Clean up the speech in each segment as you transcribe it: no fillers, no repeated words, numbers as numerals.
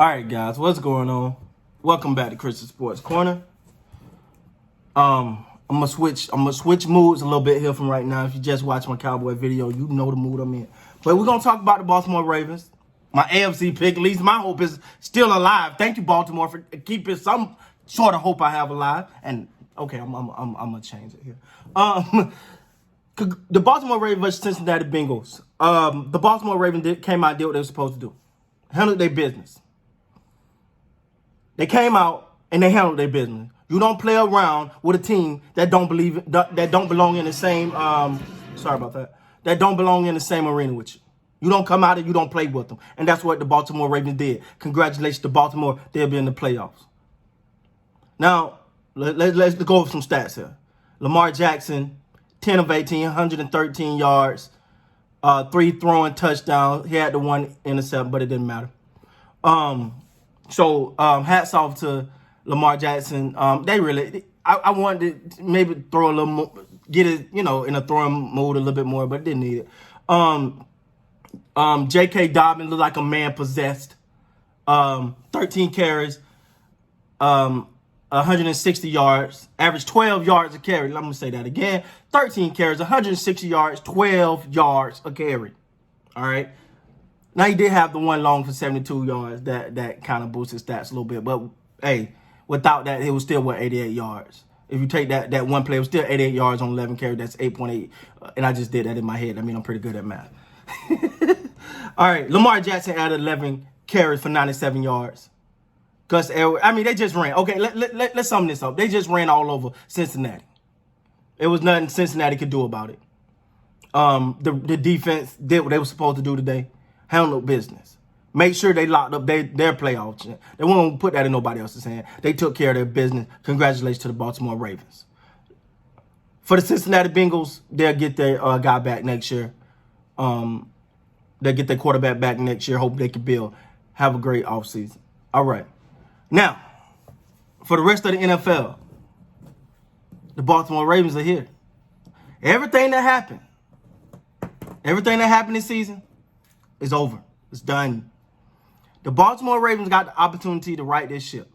All right, guys, what's going on? Welcome back to Christian Sports Corner. I'm gonna switch moods a little bit here from right now. If you just watched my Cowboy video, you know the mood I'm in. But we're gonna talk about the Baltimore Ravens. My AFC pick, at least my hope is still alive. Thank you, Baltimore, for keeping some sort of hope I have alive. And okay, I'm gonna change it here. The Baltimore Ravens versus Cincinnati Bengals. The Baltimore Ravens came out and did what they were supposed to do. Handled their business. They came out and they handled their business. You don't play around with a team that don't belong in the same that don't belong in the same arena with you. You don't come out and you don't play with them. And that's what the Baltimore Ravens did. Congratulations to Baltimore. They'll be in the playoffs. Now, let's go over some stats here. Lamar Jackson, 10 of 18, 113 yards, 3 throwing touchdowns. He had the 1 intercept, but it didn't matter. So hats off to Lamar Jackson. I wanted to maybe throw a little more, get it, in a throwing mode a little bit more, but didn't need it. J.K. Dobbins looked like a man possessed. 13 carries, 160 yards, average 12 yards a carry. I'm going to say that again. 13 carries, 160 yards, 12 yards a carry. All right. Now, he did have the one long for 72 yards. That kind of boosted stats a little bit. But, hey, without that, it was still, 88 yards. If you take that one play, it was still 88 yards on 11 carries. That's 8.8. And I just did that in my head. I mean, I'm pretty good at math. All right, Lamar Jackson added 11 carries for 97 yards. They just ran. Okay, let's sum this up. They just ran all over Cincinnati. It was nothing Cincinnati could do about it. The defense did what they were supposed to do today. Handled business. Make sure they locked up their playoff. They won't put that in nobody else's hand. They took care of their business. Congratulations to the Baltimore Ravens. For the Cincinnati Bengals, they'll get their guy back next year. They'll get their quarterback back next year. Hope they can build. Have a great offseason. All right. Now, for the rest of the NFL, the Baltimore Ravens are here. Everything that happened this season is over. It's done. The Baltimore Ravens got the opportunity to right this ship.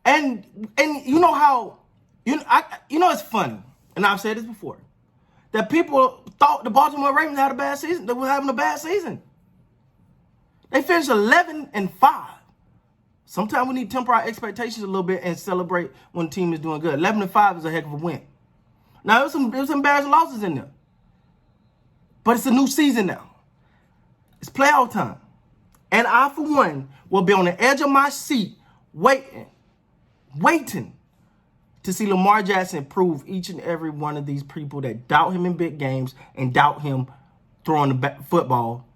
And you know how, it's funny, and I've said this before, that people thought the Baltimore Ravens had a bad season. They were having a bad season. They finished 11-5. Sometimes we need to temper our expectations a little bit and celebrate when the team is doing good. 11-5 is a heck of a win. Now, there's some embarrassing losses in there. But it's a new season now. It's playoff time. And I, for one, will be on the edge of my seat waiting to see Lamar Jackson prove each and every one of these people that doubt him in big games and doubt him throwing the football.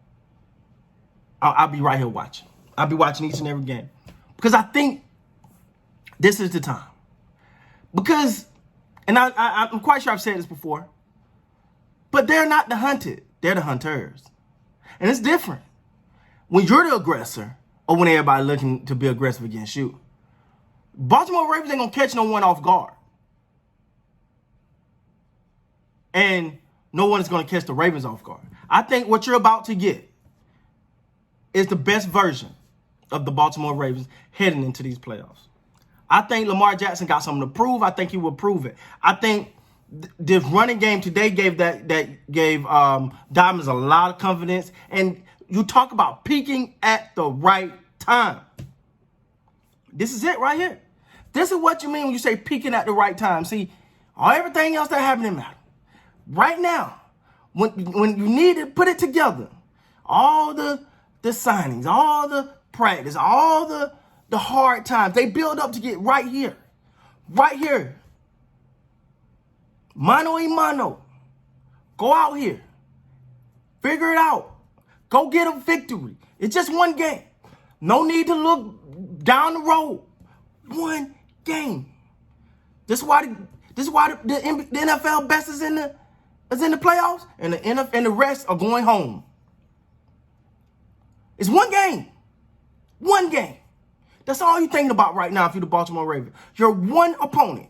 I'll be right here watching. I'll be watching each and every game. Because I think this is the time. Because, and I'm quite sure I've said this before, but they're not the hunted. They're the hunters. And it's different when you're the aggressor or when everybody looking to be aggressive against you. Baltimore Ravens ain't going to catch no one off guard. And no one is going to catch the Ravens off guard. I think what you're about to get is the best version of the Baltimore Ravens heading into these playoffs. I think Lamar Jackson got something to prove. I think he will prove it. I think this running game today gave Dobbins a lot of confidence. And you talk about peaking at the right time. This is it right here. This is what you mean when you say peaking at the right time. See, everything else that happened didn't matter. Right now, when you need to put it together, all the signings, all the practice, all the hard times, they build up to get right here. Right here. Mano a mano. Go out here. Figure it out. Go get a victory. It's just one game. No need to look down the road. One game. This is why the NFL best is in the playoffs, and the rest are going home. It's one game. One game. That's all you're thinking about right now if you're the Baltimore Ravens. You're one opponent.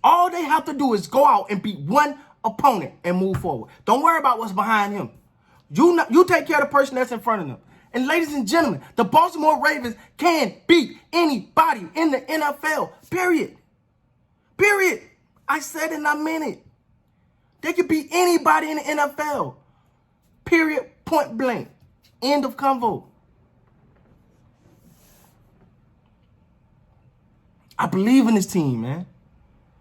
All they have to do is go out and beat one opponent and move forward. Don't worry about what's behind him. You take care of the person that's in front of them. And ladies and gentlemen, the Baltimore Ravens can beat anybody in the NFL, period. Period. I said it and I meant it. They could beat anybody in the NFL, period, point blank. End of convo. I believe in this team, man.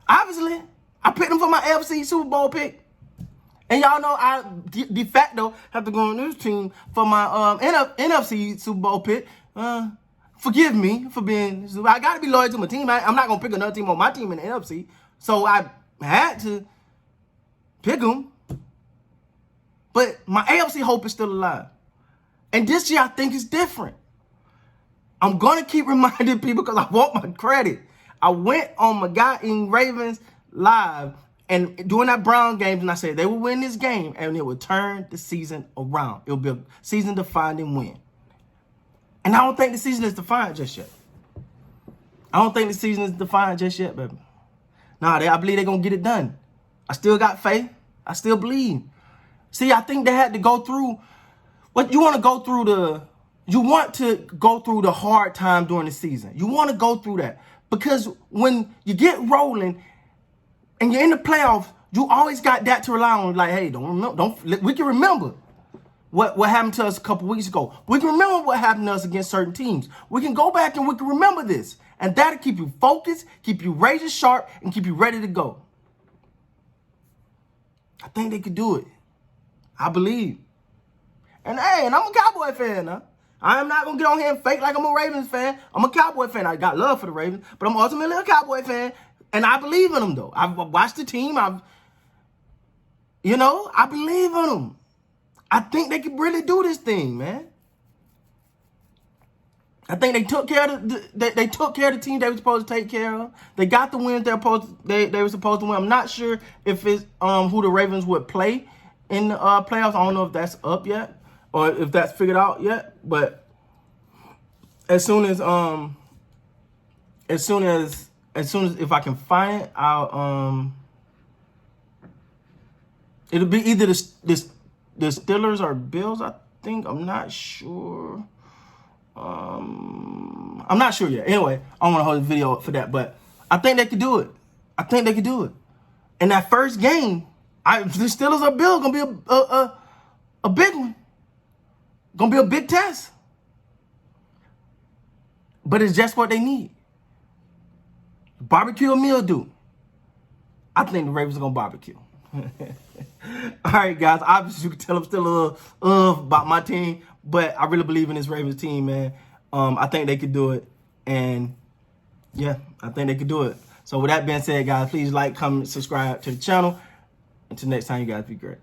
Obviously, I picked them for my AFC Super Bowl pick. And y'all know I de facto have to go on this team for my NFC Super Bowl pick. Forgive me for being... I got to be loyal to my team. I'm not going to pick another team on my team in the NFC. So I had to pick them. But my AFC hope is still alive. And this year, I think it's different. I'm going to keep reminding people because I want my credit. I went on my guy in Ravens live and during that Brown game, and I said they will win this game and it will turn the season around. It will be a season-defining win. And I don't think the season is defined just yet. I don't think the season is defined just yet, baby. Nah, I believe they're going to get it done. I still got faith. I still believe. See, I think they had to go through what you want to go through you want to go through the hard time during the season. You want to go through that because when you get rolling and you're in the playoffs, you always got that to rely on. Like, hey, we can remember what happened to us a couple weeks ago. We can remember what happened to us against certain teams. We can go back and we can remember this. And that'll keep you focused, keep you razor sharp, and keep you ready to go. I think they could do it. I believe. And hey, and I'm a Cowboy fan now. I am not going to get on here and fake like I'm a Ravens fan. I'm a Cowboy fan. I got love for the Ravens, but I'm ultimately a Cowboy fan. And I believe in them, though. I've watched the team. I believe in them. I think they can really do this thing, man. I think they took care of they took care of the team they were supposed to take care of. They got the wins they were supposed to win. I'm not sure if it's who the Ravens would play in the playoffs. I don't know if that's up yet or if that's figured out yet. But as soon as if I can find it, I'll it'll be either the Steelers or Bills. I think I'm not sure. I'm not sure yet. Anyway, I don't want to hold the video up for that, but I think they could do it. I think they could do it. And that first game, the Steelers or Bills gonna be a big one. Gonna be a big test. But it's just what they need. Barbecue or mildew. I think the Ravens are gonna barbecue. All right, guys. Obviously, you can tell I'm still a little about my team, but I really believe in this Ravens team, man. I think they could do it, and yeah, I think they could do it. So with that being said, guys, please like, comment, subscribe to the channel. Until next time, you guys be great.